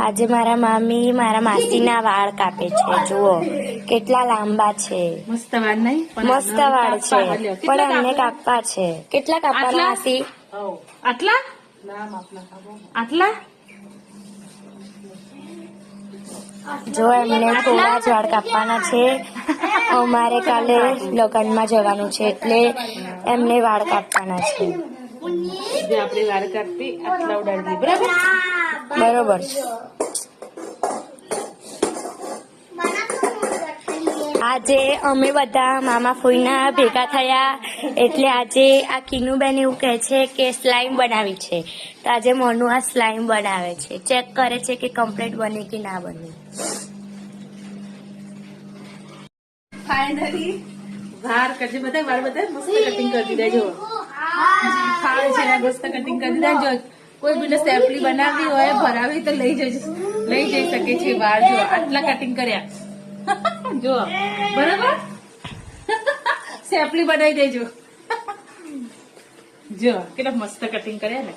આજે મારા મામી મારા માસીના વાળ કાપે છે. જુઓ કેટલા લાંબા છે. મસ્ત વાળ નહીં? મસ્ત વાળ છે પણ એમને કાપવા છે. કેટલા કાપવાના માસી? આટલા આટલા જો એમને થોડા જ વાળ કાપવાના છે. અમારે કાલે લગ્નમાં જવાનું છે એટલે એમને વાળ કાપવાના છે. આપણે વાળ કાપી આટલા ઉડાડી બરાબર. બરોબર છે. આજે અમે બધા મામા ફોઈના ભેગા થયા એટલે આજે આ કિનુબેન એવું કહે છે કે સ્લાઈમ બનાવી છે. તો આજે મોનુ આ સ્લાઈમ બનાવે છે. ચેક કરે છે કે કમ્પ્લીટ બની કે ના બની. ફાઇનલી વાળ કરજે બધા વાળ બધા મસ્ત કટિંગ કરી દીધા. જો ફાળ છે મસ્ત કટિંગ કરી દીધા. જો કોઈ બી સેપલી બનાવવી હોય ભરાવી તો લઈ જઈ શકે છે. વાળ જો આટલા કટિંગ કર્યા. જો બરાબર સેપલી બનાવી દેજો. જો કેટલા મસ્ત કટિંગ કર્યા ને.